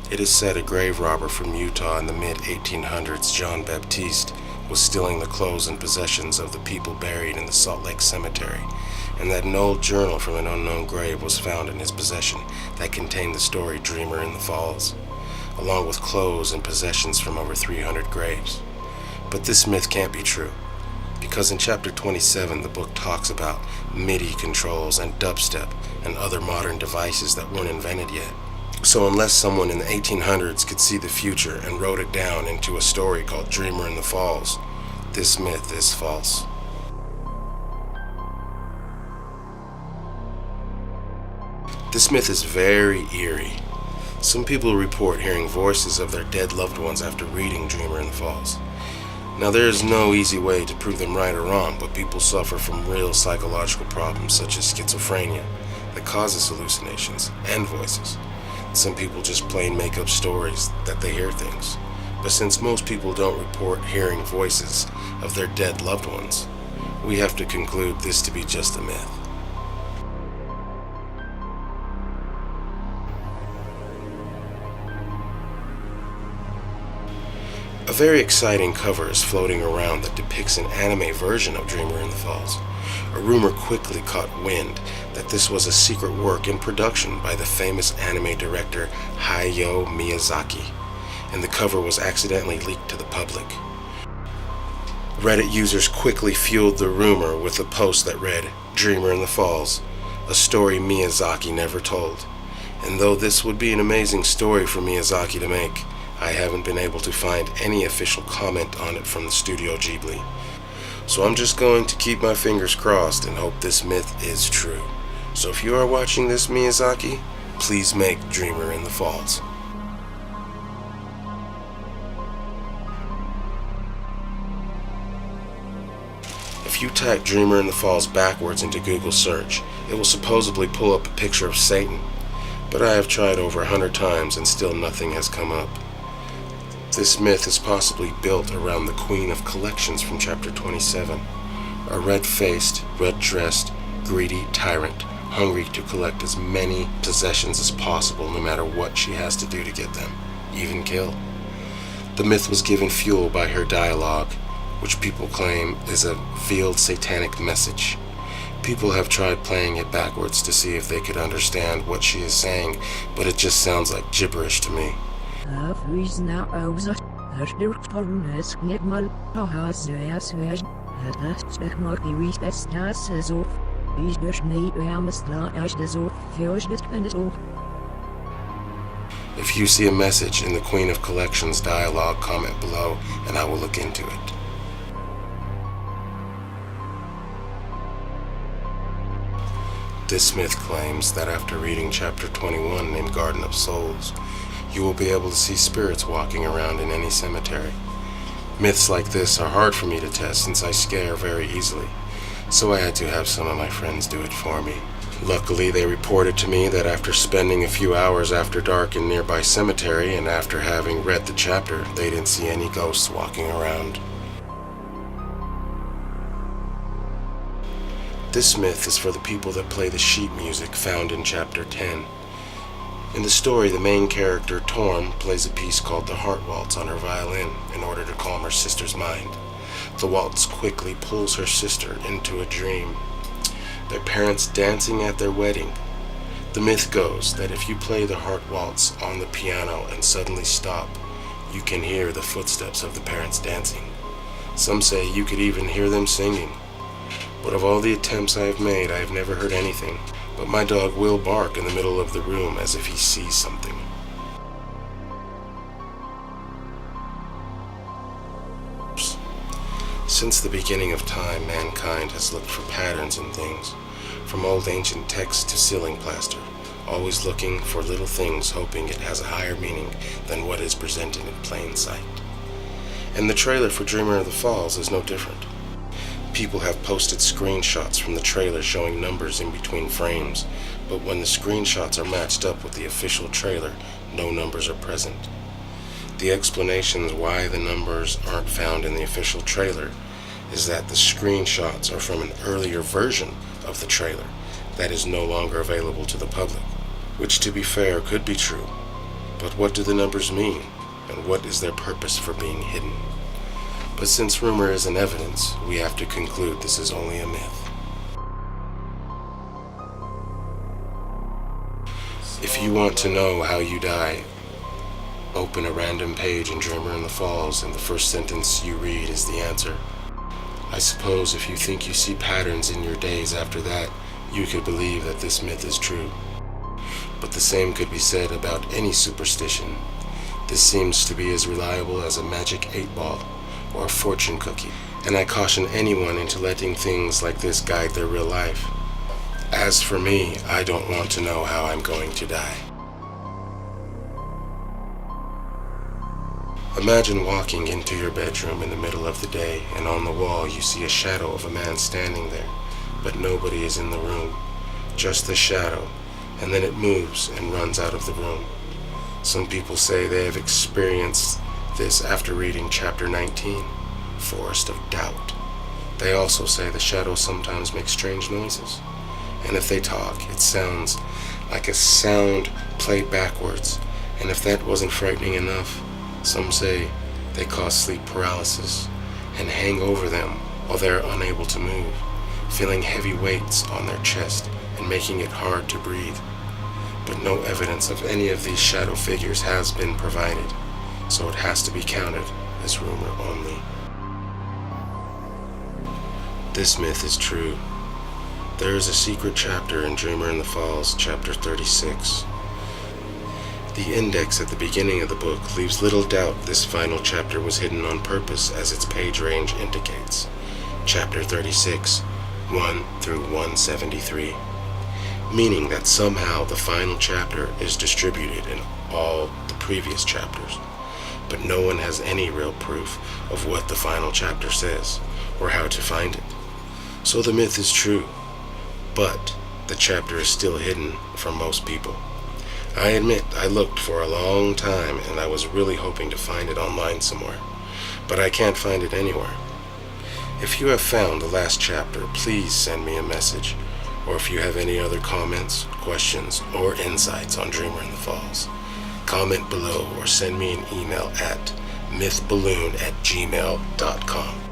It is said a grave robber from Utah in the mid-1800s, John Baptiste, was stealing the clothes and possessions of the people buried in the Salt Lake Cemetery, and that an old journal from an unknown grave was found in his possession that contained the story Dreamer in the Falls, along with clothes and possessions from over 300 graves. But this myth can't be true, because in chapter 27 the book talks about MIDI controls and dubstep and other modern devices that weren't invented yet. So unless someone in the 1800s could see the future and wrote it down into a story called Dreamer in the Falls, this myth is false. This myth is very eerie. Some people report hearing voices of their dead loved ones after reading Dreamer in the Falls. Now, there is no easy way to prove them right or wrong, but people suffer from real psychological problems such as schizophrenia that causes hallucinations and voices. Some people just plain make up stories that they hear things. But since most people don't report hearing voices of their dead loved ones, we have to conclude this to be just a myth. A very exciting cover is floating around that depicts an anime version of Dreamer in the Falls. A rumor quickly caught wind that this was a secret work in production by the famous anime director Hayao Miyazaki, and the cover was accidentally leaked to the public. Reddit users quickly fueled the rumor with a post that read, "Dreamer in the Falls, a story Miyazaki never told." And though this would be an amazing story for Miyazaki to make, I haven't been able to find any official comment on it from the Studio Ghibli. So I'm just going to keep my fingers crossed and hope this myth is true. So if you are watching this, Miyazaki, please make Dreamer in the Falls. If you type Dreamer in the Falls backwards into Google search, it will supposedly pull up a picture of Satan. But I have tried over 100 times and still nothing has come up. This myth is possibly built around the Queen of Collections from chapter 27, a red-faced, red-dressed, greedy tyrant, hungry to collect as many possessions as possible no matter what she has to do to get them, even kill. The myth was given fuel by her dialogue, which people claim is a veiled satanic message. People have tried playing it backwards to see if they could understand what she is saying, but it just sounds like gibberish to me. If you see a message in the Queen of Collections dialogue, comment below and I will look into it. This myth claims that after reading chapter 21 named Garden of Souls, you will be able to see spirits walking around in any cemetery. Myths like this are hard for me to test since I scare very easily, so I had to have some of my friends do it for me. Luckily, they reported to me that after spending a few hours after dark in nearby cemetery and after having read the chapter, they didn't see any ghosts walking around. This myth is for the people that play the sheet music found in chapter 10. In the story, the main character, Torm, plays a piece called the Heart Waltz on her violin in order to calm her sister's mind. The waltz quickly pulls her sister into a dream. Their parents dancing at their wedding. The myth goes that if you play the Heart Waltz on the piano and suddenly stop, you can hear the footsteps of the parents dancing. Some say you could even hear them singing. But of all the attempts I have made, I have never heard anything. But my dog will bark in the middle of the room as if he sees something. Since the beginning of time, mankind has looked for patterns in things, from old ancient texts to ceiling plaster, always looking for little things, hoping it has a higher meaning than what is presented in plain sight. And the trailer for Dreamer of the Falls is no different. People have posted screenshots from the trailer showing numbers in between frames, but when the screenshots are matched up with the official trailer, no numbers are present. The explanations why the numbers aren't found in the official trailer is that the screenshots are from an earlier version of the trailer that is no longer available to the public, which to be fair could be true. But what do the numbers mean, and what is their purpose for being hidden? But since rumor isn't evidence, we have to conclude this is only a myth. If you want to know how you die, open a random page in Dreamer in the Falls, and the first sentence you read is the answer. I suppose if you think you see patterns in your days after that, you could believe that this myth is true. But the same could be said about any superstition. This seems to be as reliable as a magic 8-ball or a fortune cookie, and I caution anyone into letting things like this guide their real life. As for me, I don't want to know how I'm going to die. Imagine walking into your bedroom in the middle of the day, and on the wall you see a shadow of a man standing there, but nobody is in the room, just the shadow, and then it moves and runs out of the room. Some people say they have experienced this after reading chapter 19, Forest of Doubt. They also say the shadows sometimes make strange noises, and if they talk, it sounds like a sound played backwards, and if that wasn't frightening enough, some say they cause sleep paralysis and hang over them while they are unable to move, feeling heavy weights on their chest and making it hard to breathe. But no evidence of any of these shadow figures has been provided, so it has to be counted as rumor only. This myth is true. There is a secret chapter in Dreamer in the Falls, chapter 36. The index at the beginning of the book leaves little doubt this final chapter was hidden on purpose, as its page range indicates. Chapter 36, 1 through 173. Meaning that somehow the final chapter is distributed in all the previous chapters, but no one has any real proof of what the final chapter says, or how to find it. So the myth is true, but the chapter is still hidden from most people. I admit I looked for a long time and I was really hoping to find it online somewhere, but I can't find it anywhere. If you have found the last chapter, please send me a message, or if you have any other comments, questions, or insights on Dreamer in the Falls, comment below or send me an email at mythballoon@gmail.com.